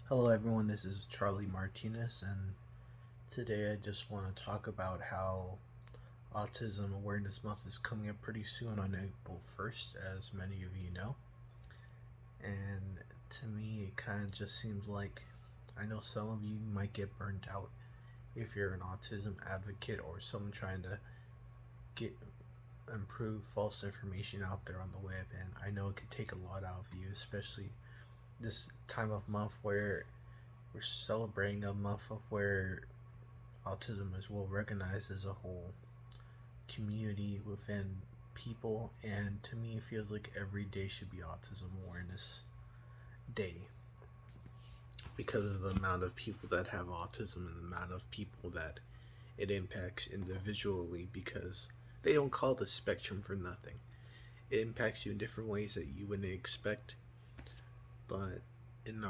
Hello, everyone. This is Charlie Martinez, and today I just want to talk about how Autism Awareness Month is coming up pretty soon on April 1st, as many of you know. And to me, it kind of just seems like I know some of you might get burnt out if you're an autism advocate or someone trying to get improve false information out there on the web, and I know it could take a lot out of you, especially this time of month where we're celebrating a month of where autism is well recognized as a whole community within people, and to me it feels like every day should be Autism Awareness Day because of the amount of people that have autism and the amount of people that it impacts individually, because they don't call it the spectrum for nothing. It impacts you in different ways that you wouldn't expect, but in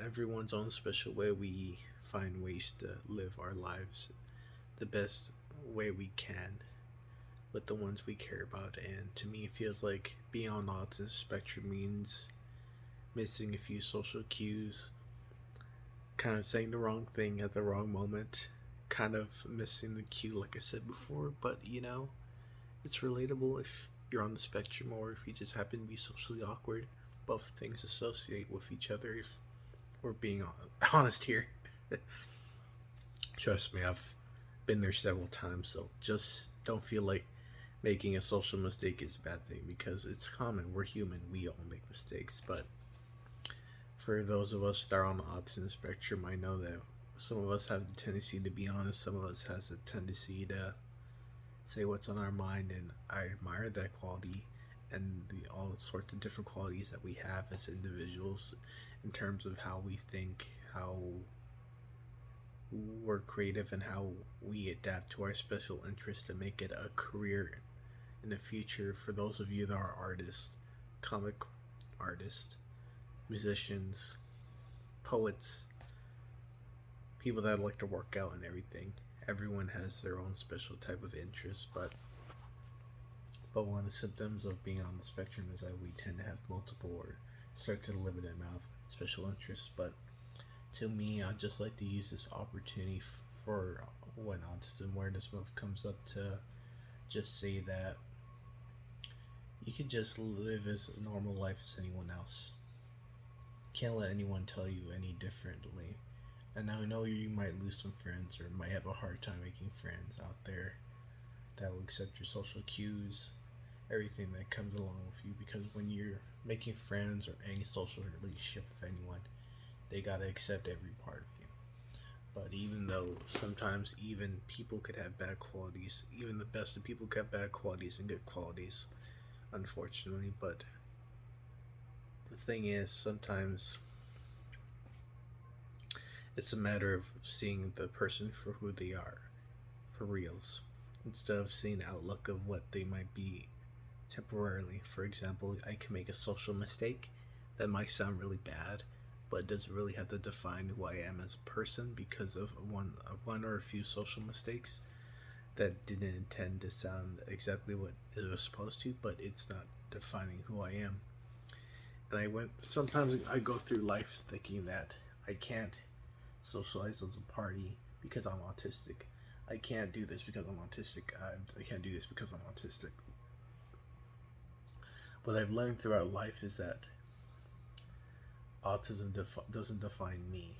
everyone's own special way, we find ways to live our lives the best way we can with the ones we care about. And to me, it feels like being on the autism spectrum means missing a few social cues, kind of saying the wrong thing at the wrong moment, kind of missing the cue, like I said before. But it's relatable if you're on the spectrum or if you just happen to be socially awkward. Both things associate with each other, if we're being honest here. Trust me, I've been there several times, so just don't feel like making a social mistake is a bad thing, because it's common. We're human, we all make mistakes. But for those of us that are on the autism spectrum, I know that some of us have the tendency to be honest, some of us has a tendency to say what's on our mind, and I admire that quality and all sorts of different qualities that we have as individuals in terms of how we think, how we're creative, and how we adapt to our special interests to make it a career in the future. For those of you that are artists, comic artists, musicians, poets, people that like to work out and everything, everyone has their own special type of interest. But one of the symptoms of being on the spectrum is that we tend to have multiple or certain limited amount of special interests. But to me, I'd just like to use this opportunity for when Autism Awareness Month comes up to just say that you can just live as a normal life as anyone else. Can't let anyone tell you any differently. And I know you might lose some friends or might have a hard time making friends out there that will accept your social cues, everything that comes along with you, because when you're making friends or any social relationship with anyone, they gotta accept every part of you. But even though sometimes even people could have bad qualities, even the best of people could have bad qualities and good qualities, unfortunately. But the thing is, sometimes it's a matter of seeing the person for who they are, for reals, instead of seeing the outlook of what they might be temporarily. For example, I can make a social mistake that might sound really bad, but it doesn't really have to define who I am as a person because of one or a few social mistakes that didn't intend to sound exactly what it was supposed to, but it's not defining who I am. And sometimes I go through life thinking that I can't socialize at a party because I'm autistic. I can't do this because I'm autistic. I can't do this because I'm autistic. What I've learned throughout life is that autism doesn't define me.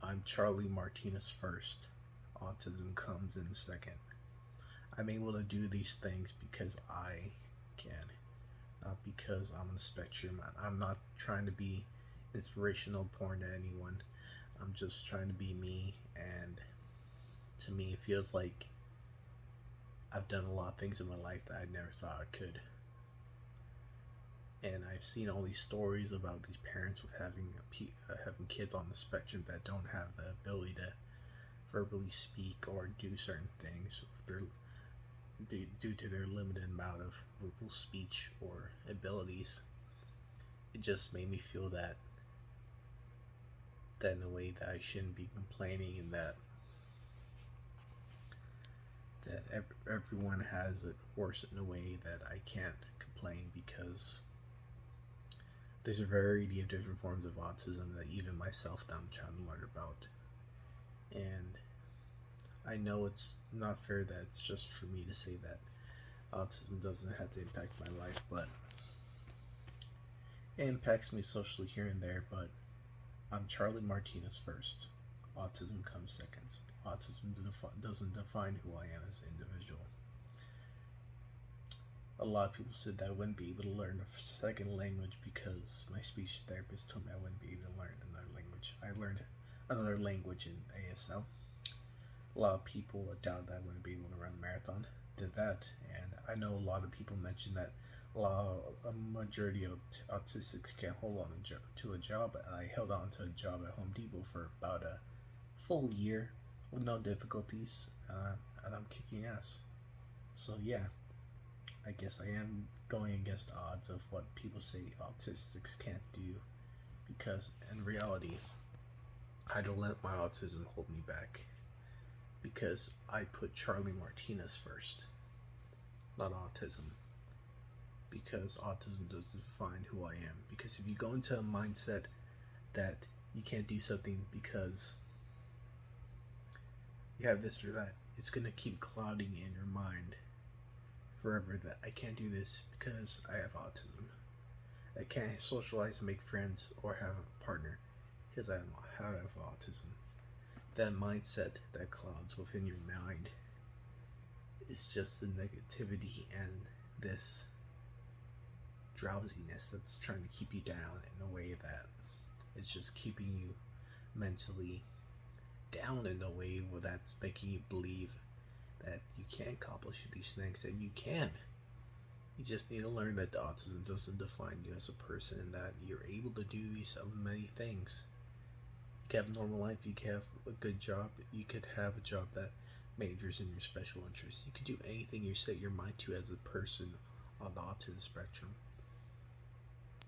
I'm Charlie Martinez first. Autism comes in second. I'm able to do these things because I can, not because I'm on the spectrum. I'm not trying to be inspirational porn to anyone. I'm just trying to be me, and to me, it feels like I've done a lot of things in my life that I never thought I could. And I've seen all these stories about these parents with having kids on the spectrum that don't have the ability to verbally speak or do certain things due to their limited amount of verbal speech or abilities. It just made me feel that in a way that I shouldn't be complaining, and that everyone has it worse in a way that I can't complain, because there's a variety of different forms of autism that even myself now I'm trying to learn about. And I know it's not fair that it's just for me to say that autism doesn't have to impact my life, but it impacts me socially here and there. But I'm Charlie Martinez first. Autism comes second. Autism doesn't define who I am as an individual. A lot of people said that I wouldn't be able to learn a second language because my speech therapist told me I wouldn't be able to learn another language. I learned another language in ASL. A lot of people doubted that I wouldn't be able to run a marathon. Did that, and I know a lot of people mentioned that a majority of autistics can't hold on to a job. I held on to a job at Home Depot for about a full year with no difficulties, and I'm kicking ass. So yeah, I guess I am going against the odds of what people say autistics can't do, because in reality, I don't let my autism hold me back, because I put Charlie Martinez first, not autism. Because autism doesn't define who I am. Because if you go into a mindset that you can't do something because you have this or that, it's going to keep clouding in your mind forever that I can't do this because I have autism. I can't socialize, make friends, or have a partner because I have autism. That mindset that clouds within your mind is just the negativity and this drowsiness that's trying to keep you down in a way that is just keeping you mentally down in a way where that's making you believe that you can accomplish these things, and you can. You just need to learn that the autism doesn't define you as a person, and that you're able to do these many things. You can have a normal life, you can have a good job, you could have a job that majors in your special interests. You could do anything you set your mind to as a person on the autism spectrum.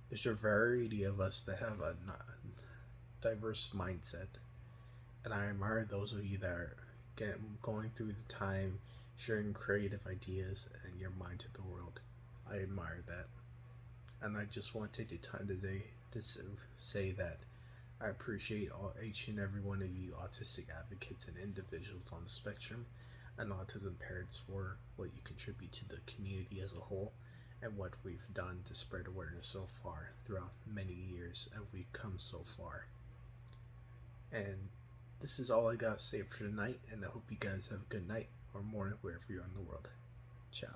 There's a variety of us that have a diverse mindset, and I admire those of you that are going through the time sharing creative ideas and your mind to the world. I admire that, and I just want to take the time today to say that I appreciate each and every one of you autistic advocates and individuals on the spectrum and autism parents for what you contribute to the community as a whole, and what we've done to spread awareness so far throughout many years, and we've come so far. And this is all I got to say for tonight, and I hope you guys have a good night or morning wherever you're in the world. Ciao.